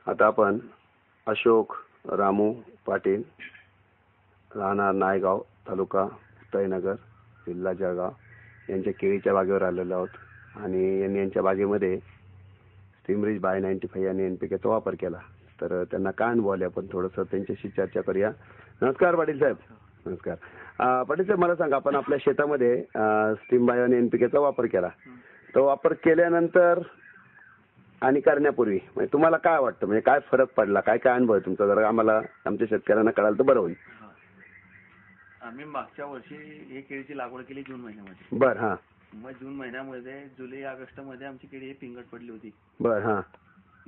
आता आपण अशोक रामू पाटील, राहणार नायगाव, तालुका उदयनगर, जिल्हा जळगाव यांच्या केळीच्या बागेवर आलेलो आहोत आणि यांनी यांच्या बागेमध्ये स्टीमरीज बाय 95 आणि NPK वापर केला. तर त्यांना काय अनुभव आले आपण थोडंसं त्यांच्याशी चर्चा करूया. नमस्कार पाटील साहेब. नमस्कार. पाटील साहेब, मला सांगा, आपण आपल्या शेतामध्ये स्टीम बाय आणि NPK वापर केला. तो वापर केल्यानंतर आणि करण्यापूर्वी म्हणजे तुम्हाला काय वाटतं, म्हणजे काय फरक पडला, काय काय अनुभव आहे तुमचा, जरा आम्हाला आमच्या शेतकऱ्यांना कळालं तर बरं होईल. आम्ही मागच्या वर्षी ही केळीची लागवड केली जून महिन्यामध्ये. बर. हा. मग जून महिन्यामध्ये जुलै ऑगस्ट मध्ये आमची केळी पिंगट पडली होती. बर. हा.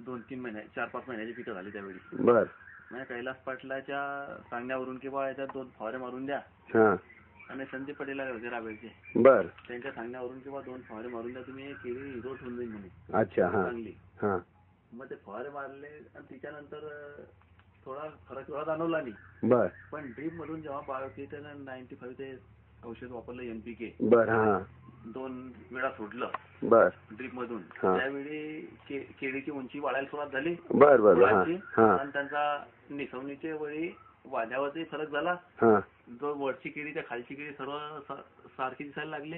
2-3 महिने 4-5 महिन्याची पिकं झाली त्यावेळी. बर. म्हणजे कैलास पाटलाच्या सांगण्यावरून किंवा याच्यात 2 फवारे मारून द्या. हा. आणि संदीप पटेल होते रावेरचे. बर. त्यांच्या सांगण्यावरून किंवा 2 फवारे मारून द्या, तुम्ही केळी हिरवट होऊन जाईल म्हणे. अच्छा. हा. चांगली. हा. मग ते फवारे मारले आणि त्याच्यानंतर थोडा फरक एवढा जाणवला नाही. बर. पण ड्रीप मधून जेव्हा बायोकिटन 95 ते औषध वापरलं NPK. बर. हा. 2 वेळा सोडलं. बर. ड्रीप मधून. त्यावेळी केळीची उंची वाढायला सुरुवात झाली. बर बर. आणि त्यांचा निसवणीच्या वेळी वाढ्यावरही फरक झाला. जो वरची केळी त्या खालची केळी सर्व सारखी दिसायला लागली.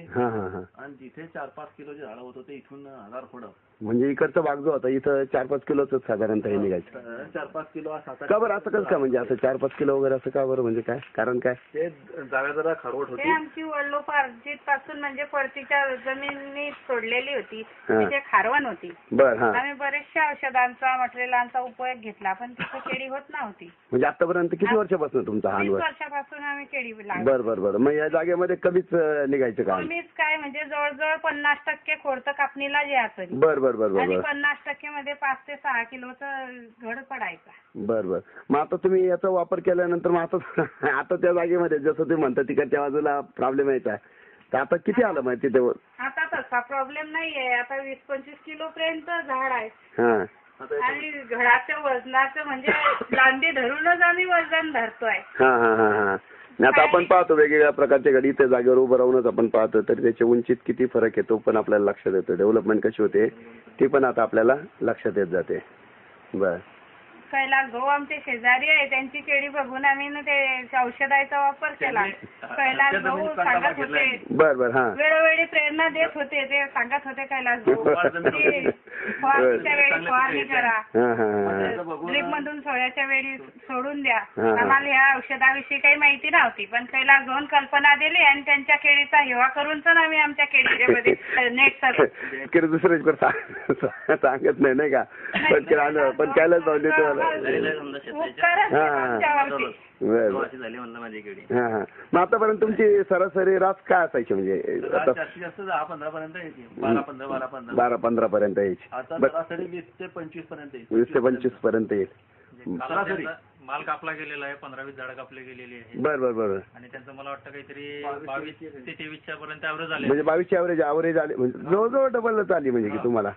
आणि जिथे 4-5 किलोचे झाड होत होते इथून 1000 फळं. म्हणजे इकडचा भाग जो होता इथं 4-5 किलोच साधारणतः हे निघायचं. 4-5 किलो का बरं असं कसं काय, म्हणजे असं 4-5 किलो वगैरे असं का बरं, म्हणजे काय कारण काय? ते जागा जरा खारवट ते होती. आमची वडलोपार्जित पासून म्हणजे परतीच्या जमिनी सोडलेली होती, तिथे खारवण होती. बर. हा. आम्ही बरेचशा औषधांचा मटेरियलांचा उपयोग घेतला पण तिथे केळी होत नव्हती. म्हणजे आतापर्यंत किती वर्षापासून तुमचा हा 20 अनुभव? वर्षापासून आम्ही केळी लागवड. बर बर बर. मग या जागेमध्ये कमीच निघायचं का? कमीच काय, म्हणजे जवळजवळ 50% खोडतं कापणीला यायचं. बर बर बर बर. आणि 50% मध्ये 5 ते 6 किलोचं घड पडायचा. बर बर. मग आता तुम्ही याचा वापर केल्यानंतर मग आता त्या जागेमध्ये जसं तुम्ही म्हणता तिकडच्या बाजूला प्रॉब्लेम यायचा, तर आता किती आलं माहिती ते? आता तसा प्रॉब्लेम नाहीये. आता 20-25 किलो पर्यंत झाड आहे. हा. आणि घडाच्या वजनाचं म्हणजे लांबी धरूनच आम्ही वजन धरतोय. हा हा हा हा. आता आपण पाहतो वेगवेगळ्या प्रकारचे घडी त्या जागेवर उभं राहूनच आपण पाहतो, तर त्याच्या उंचीत किती फरक येतो पण आपल्याला लक्षात येतो. डेव्हलपमेंट कशी होते ती पण आता आपल्याला लक्षात येत जाते. बर. कैलास भाऊ आमचे शेजारी आहे, त्यांची केळी बघून आम्ही ते औषधाचा वापर केला. कैलास भाऊ सांगत होते. बर बर. हा. वेळोवेळी प्रेरणा देत होते. ते सांगत होते कैलास भाऊ फवारणीच्या वेळी फवारणी करा, ड्रीप मधून सोळ्याच्या वेळी सोडून द्या. आम्हाला या औषधाविषयी काही माहिती नव्हती, पण कैलास भाऊन कल्पना दिली आणि त्यांच्या केळीचा हिवा करून तर आम्ही आमच्या केळीमध्ये नेट दुसऱ्याकडे सांगत नाही का, पण कैलास भाऊ देतो. मग आतापर्यंत तुमची सरासरी रास काय असायची, म्हणजे जास्तीत जास्त 10-15 पर्यंत यायची. 12-15 पर्यंत यायची. आता सरासरी 20 ते 25 पर्यंत येईल. 20 ते 25 पर्यंत येईल. सरासरी माल कापला गेलेला आहे, 15-20 झाडं कापले गेलेली आहे. बर बर बर. आणि त्यांचं मला वाटतं काहीतरी 22 ते 23 पर्यंत ॲव्हरेज आले. म्हणजे 22 ॲव्हरेज आले, म्हणजे जवळजवळ डबलच आली म्हणजे की तुम्हाला.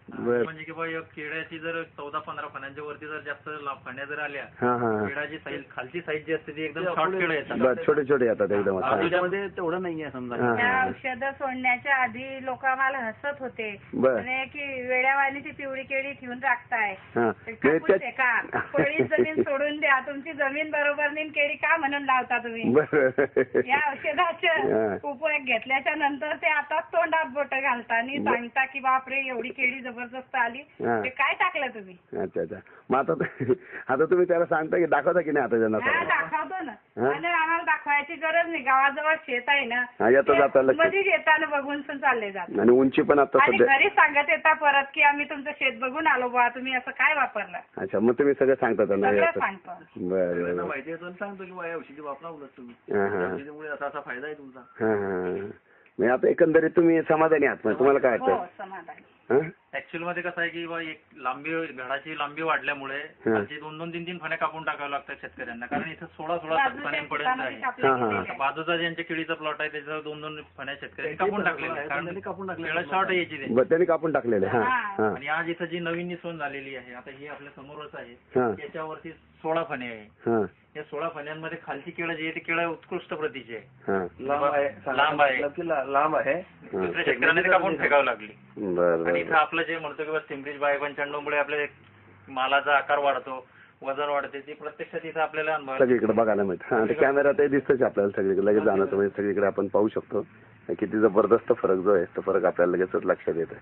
म्हणजे की बाबा केळ्याची जर 14-15 फण्यांच्या वरती जर जास्त फण्या जर आल्या, केळाची साईज खालची साईज जी असते ती एकदम शॉर्ट केळं येतात, छोटे छोटे येतात एकदम. त्याच्यामध्ये तेवढं नाहीये समजा. त्या औषध सोडण्याच्या आधी लोक आम्हाला हसत होते की वेड्यावानी ती पिवळी केळी ठेवून राखताय, पळी जमीन सोडून द्या, तुमची जमीन बरोबर नाही, केळी का म्हणून लावता तुम्ही. या औषधाचे उपयोग घेतल्याच्या नंतर ते आता तोंडात बोट घालता आणि सांगता की बापरे एवढी केळी जबरदस्त आली, ते काय टाकलं तुम्ही. अच्छा अच्छा. मग आता तुम्ही त्याला सांगता की दाखवता की नाही आता त्यांना? दाखवतो ना. आणि आम्हाला दाखवायची गरज नाही, गावाजवळ शेत आहे ना, येता मध्ये येताना बघून पण चालले जात. आणि उंची पण आता आणि घरी सांगत येता परत की आम्ही तुमचं शेत बघून आलो बा, तुम्ही असं काय वापरलं. अच्छा. मग तुम्ही सगळं सांगता त्यांना? सांगतो. बरं. माहिती सांगतो की या औषधी वापरा उलट तुम्ही, त्याच्यामुळे असा असा फायदा आहे तुमचा. म्हणजे आता एकंदरीत तुम्ही समाधानी आहात, तुम्हाला काय वाटतं? समाधानी. ऍक्च्युअल मध्ये कसं आहे की एक घडाची लांबी वाढल्यामुळे खालची 2-3 फण्या कापून टाकाव्या लागतात शेतकऱ्यांना, कारण इथं 16 फण्यांपर्यंत आहे. बाजूचा ज्यांच्या केळीचा प्लॉट आहे त्याच्यावर 2-2 फण्या शेतकऱ्यांनी कापून टाकलेले आहे, कारण केळं शॉर्ट यायची त्यांनी कापून टाकलेले. आणि आज इथं जी नवीन निसवण झालेली आहे, आता ही आपल्या समोरच आहे, त्याच्यावरती 16 फण्या आहे. या 16 फण्यांमध्ये खालची केळं जी आहे ती केळं उत्कृष्ट प्रतीची आहे, लांब आहे. दुसऱ्या शेतकऱ्यांना ते कापून फेकावं लागली. आणि इथं आपलं जे म्हणतो की स्टीमरीज बाय 95 मुळे आपले मालाचा आकार वाढतो, वजन वाढते, ती प्रत्यक्षात इथं आपल्याला सगळीकडे बघायला मिळतं. हा, कॅमेरा ते दिसतच आपल्याला सगळीकडे, लगेच जाणवतं, म्हणजे सगळीकडे आपण पाहू शकतो किती जबरदस्त फरक जो आहे तो फरक आपल्याला लगेचच लक्षात येतो.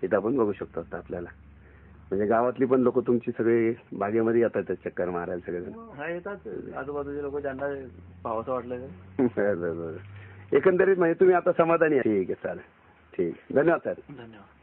इथं आपण बघू शकतो आता आपल्याला, म्हणजे गावातली पण लोक तुमची सगळी बागेमध्ये येतात चक्कर मारायला सगळेजण. हा, येतात आजूबाजूचे लोक ज्यांना पाहावंसं वाटलं. एकंदरीत म्हणजे तुम्ही आता समाधानी आहे. ठीक आहे, चालेल, ठीक, धन्यवाद साहेब. धन्यवाद.